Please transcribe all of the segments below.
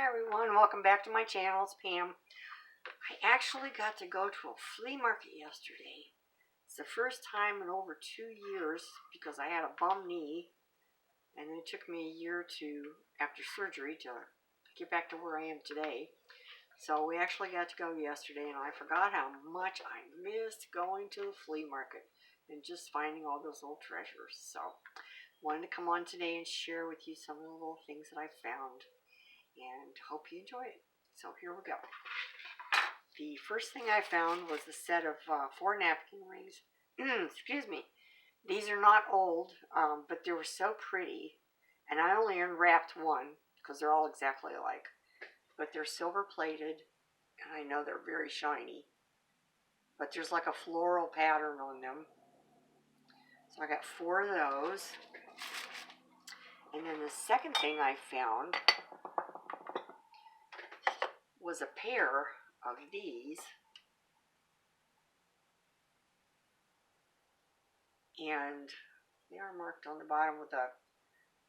Hi everyone, welcome back to my channel. It's Pam. I actually got to go to a flea market yesterday. It's the first time in over 2 years because I had a bum knee and it took me a year after surgery to get back to where I am today. So we actually got to go yesterday and I forgot how much I missed going to the flea market and just finding all those old treasures. So wanted to come on today and share with you some of the little things that I found. And hope you enjoy it. So here we go. The first thing I found was a set of 4 napkin rings. Excuse me. These are not old, but they were so pretty. And I only unwrapped one because they're all exactly alike. But they're silver plated, and I know they're very shiny. But there's like a floral pattern on them. So I got 4 of those. And then the second thing I found was a pair of these, and they are marked on the bottom with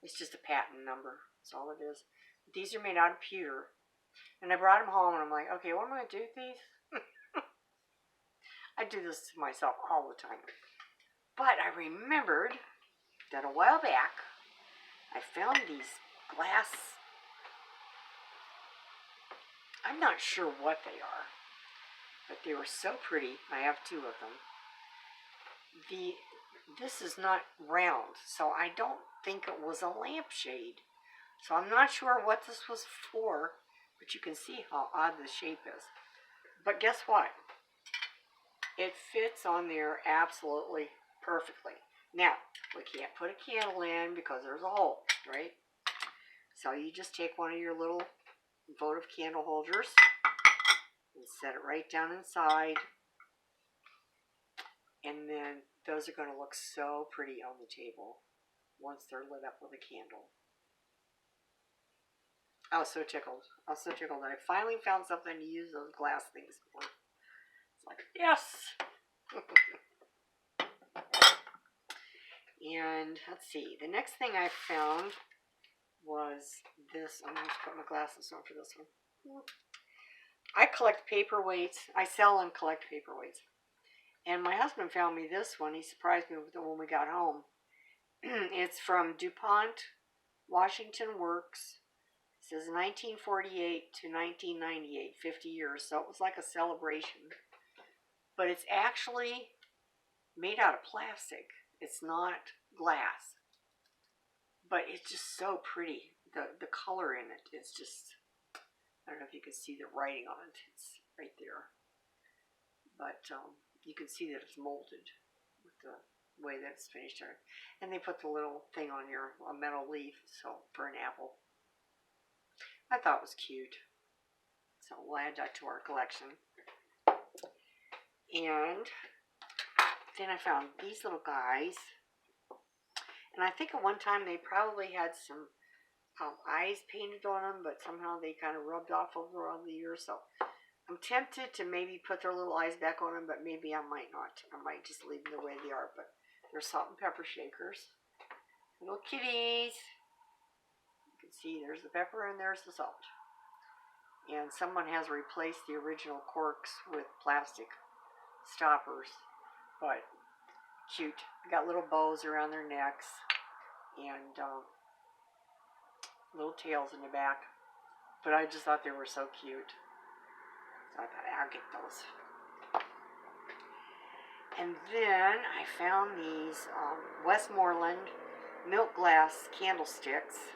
it's just a patent number, that's all it is. These are made out of pewter, and I brought them home and I'm like, okay, what am I going to do with these? I do this to myself all the time, but I remembered that a while back I found these glass, I'm not sure what they are, but they were so pretty. I have 2 of them. This is not round, so I don't think it was a lampshade. So I'm not sure what this was for, but you can see how odd the shape is. But guess what? It fits on there absolutely perfectly. Now, we can't put a candle in because there's a hole, right? So you just take one of your little votive candle holders and set it right down inside. And then those are going to look so pretty on the table once they're lit up with a candle. I was so tickled. I was so tickled that I finally found something to use those glass things for. It's like, yes! And let's see. The next thing I found was this. I'm going to put my glasses on for this one. I collect paperweights. I sell and collect paperweights. And my husband found me this one. He surprised me with it when we got home. It's from DuPont Washington Works. It says 1948 to 1998, 50 years. So it was like a celebration. But it's actually made out of plastic. It's not glass. But it's just so pretty. The color in it is just, I don't know if you can see the writing on it. It's right there. But you can see that it's molded with the way that it's finished. And they put the little thing on here, a metal leaf, so for an apple. I thought it was cute. So we'll add that to our collection. And then I found these little guys. And I think at one time they probably had some eyes painted on them, but somehow they kind of rubbed off over all the years. So I'm tempted to maybe put their little eyes back on them, but maybe I might not. I might just leave them the way they are. But they're salt and pepper shakers. Little kitties. You can see there's the pepper and there's the salt. And someone has replaced the original corks with plastic stoppers. But cute. Got little bows around their necks. And little tails in the back. But I just thought they were so cute. So I thought, I'll get those. And then I found these Westmoreland milk glass candlesticks.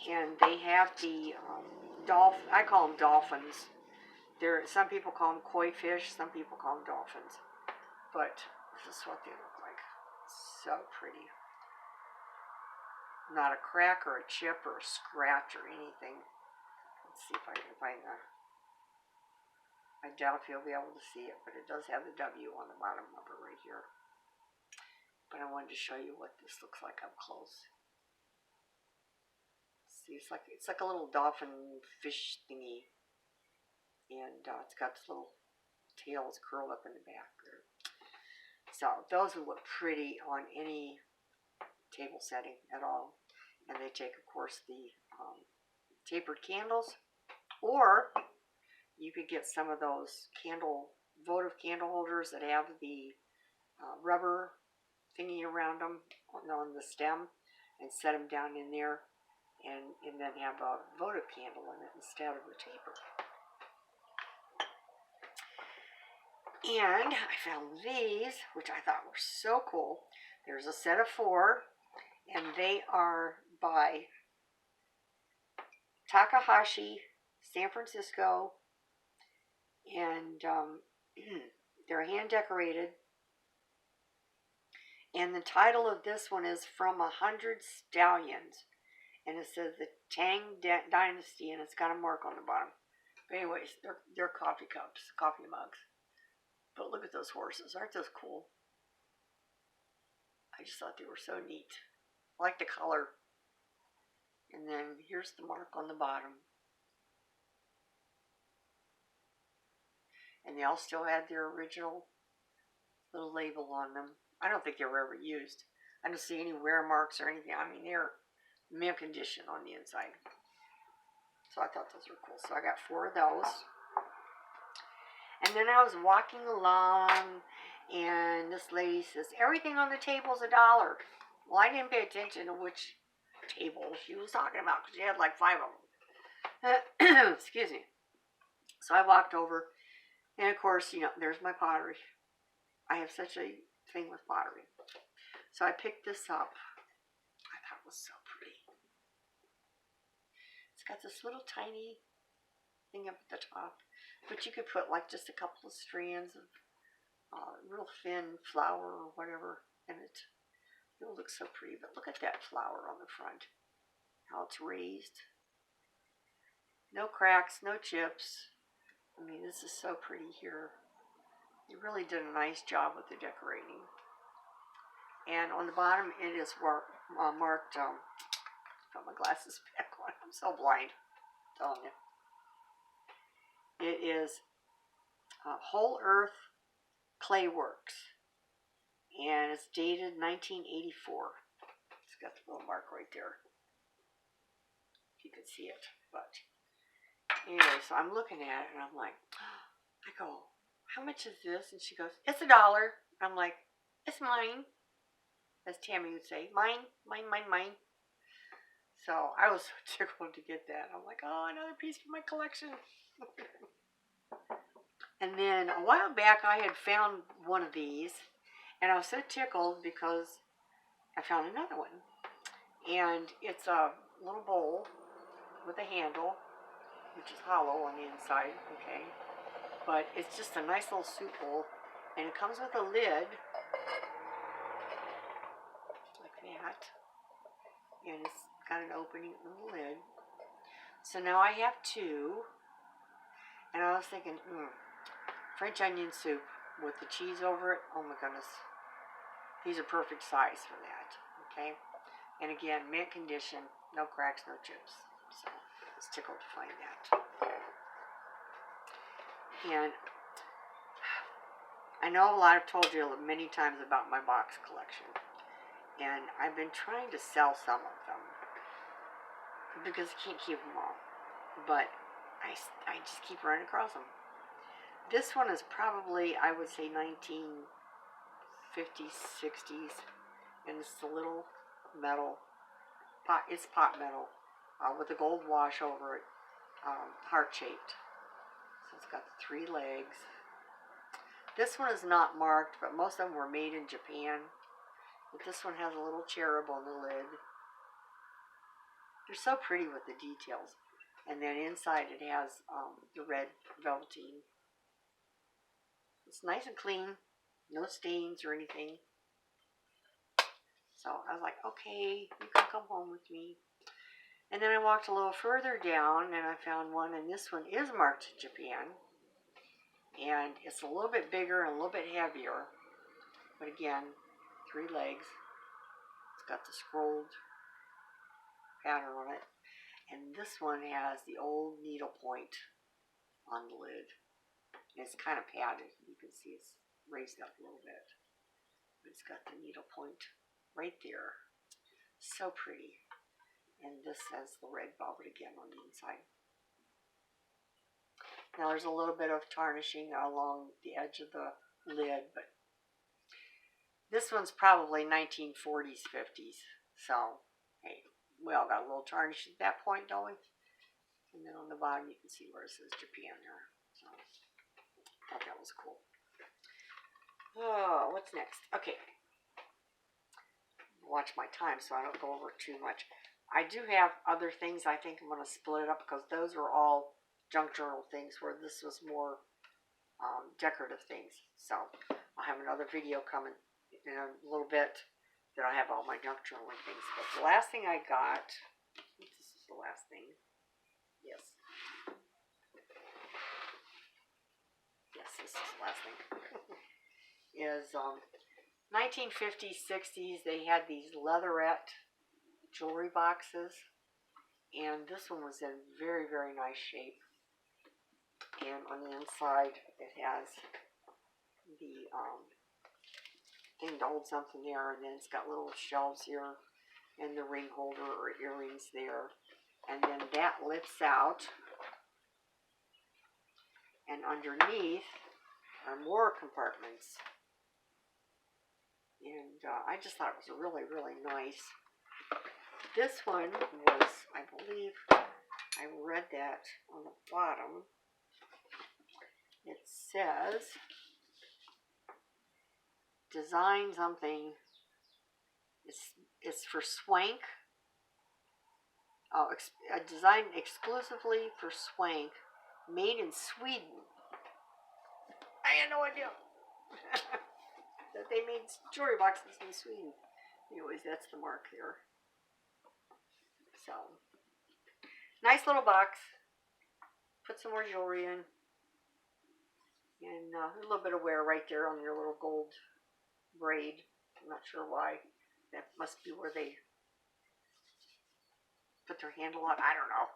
And they have the I call them dolphins. Some people call them koi fish, some people call them dolphins. But this is what they look like. So pretty. Not a crack or a chip or a scratch or anything. Let's see if I can find that. I doubt if you'll be able to see it, but it does have the W on the bottom of it right here. But I wanted to show you what this looks like up close. See, it's like a little dolphin fish thingy, and it's got this little tails curled up in the back there. So those would look pretty on any table setting at all. And they take, of course, the tapered candles, or you could get some of those votive candle holders that have the rubber thingy around them on the stem, and set them down in there, and then have a votive candle in it instead of the taper. And I found these, which I thought were so cool. There's a set of 4, and they are by Takahashi, San Francisco, and they're hand decorated. And the title of this one is From 100 Stallions, and it says the Tang Dynasty, and it's got a mark on the bottom. But anyways, they're coffee cups, coffee mugs. But look at those horses. Aren't those cool? I just thought they were so neat. I like the color. And then here's the mark on the bottom. And they all still had their original little label on them. I don't think they were ever used. I don't see any wear marks or anything. I mean, they're mint condition on the inside. So I thought those were cool. So I got 4 of those. And then I was walking along, and this lady says, everything on the table is $1. Well, I didn't pay attention to which table she was talking about, because she had like 5 of them. Excuse me. So I walked over, and of course, you know, there's my pottery. I have such a thing with pottery. So I picked this up. I thought it was so pretty. It's got this little tiny thing up at the top, but you could put like just a couple of strands of real thin flour or whatever in it. It looks so pretty. But look at that flower on the front, how it's raised. No cracks, no chips. I mean, this is so pretty here. You really did a nice job with the decorating. And on the bottom, it is marked. Put my glasses back on. I'm so blind. I'm telling you. It is Whole Earth Clay Works, and it's dated 1984. It's got the little mark right there, if you can see it. But anyway, so I'm looking at it, and I'm like, I go, how much is this? And she goes, it's $1. I'm like, it's mine, as Tammy would say, mine, mine, mine, mine. So I was so tickled to get that. I'm like, oh, another piece for my collection. And then a while back, I had found one of these, and I was so tickled because I found another one. And it's a little bowl with a handle, which is hollow on the inside, okay? But it's just a nice little soup bowl, and it comes with a lid, like that. And it's got an opening in the lid. So now I have 2, and I was thinking, French onion soup with the cheese over it. Oh my goodness. These are perfect size for that. Okay. And again, mint condition, no cracks, no chips. So I was tickled to find that. And I know I've told you many times about my box collection. And I've been trying to sell some of them because I can't keep them all. But I just keep running across them. This one is probably, I would say, 1950s, 60s, and it's the little metal pot. It's pot metal with a gold wash over it, heart-shaped. So it's got the 3 legs. This one is not marked, but most of them were made in Japan. But this one has a little cherub on the lid. They're so pretty with the details. And then inside it has the red velveteen. It's nice and clean, no stains or anything. So I was like, okay, you can come home with me. And then I walked a little further down, and I found one, and this one is marked Japan. And it's a little bit bigger and a little bit heavier. But again, 3 legs. It's got the scrolled pattern on it. And this one has the old needlepoint on the lid. And it's kind of padded. You can see it's raised up a little bit. But it's got the needlepoint right there. So pretty. And this has the red velvet again on the inside. Now there's a little bit of tarnishing along the edge of the lid, but this one's probably 1940s, 50s. So, hey, we all got a little tarnish at that point, don't we? And then on the bottom you can see where it says Japan there. So, thought that was cool. Oh, what's next? Okay. Watch my time so I don't go over too much. I do have other things. I think I'm going to split it up because those are all junk journal things where this was more decorative things. So I'll have another video coming in a little bit that I have all my junk journaling things. But the last thing I got, this is the last thing. Yes. Yes, this is the last thing. Is 1950s, 60s, they had these leatherette jewelry boxes. And this one was in very, very nice shape. And on the inside, it has the thing to hold something there, and then it's got little shelves here, and the ring holder or earrings there, and then that lifts out, and underneath are more compartments. And I just thought it was really, really nice. This one was, I believe, I read that on the bottom. It says, design something. It's for swank. Oh, designed exclusively for swank, made in Sweden. I had no idea that they made jewelry boxes in Sweden. Anyways, that's the mark there. So, nice little box. Put some more jewelry in. And a little bit of wear right there on your little gold braid. I'm not sure why. That must be where they put their handle on. I don't know.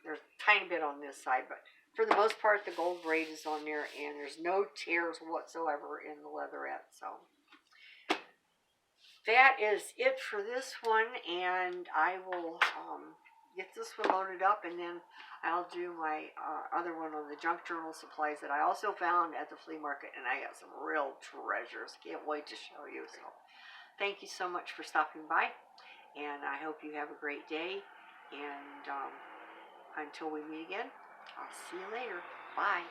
There's a tiny bit on this side, but for the most part, the gold braid is on there, and there's no tears whatsoever in the leatherette. So that is it for this one, and I will get this one loaded up, and then I'll do my other one on the junk journal supplies that I also found at the flea market, and I got some real treasures. Can't wait to show you. So thank you so much for stopping by, and I hope you have a great day, and until we meet again, I'll see you later. Bye.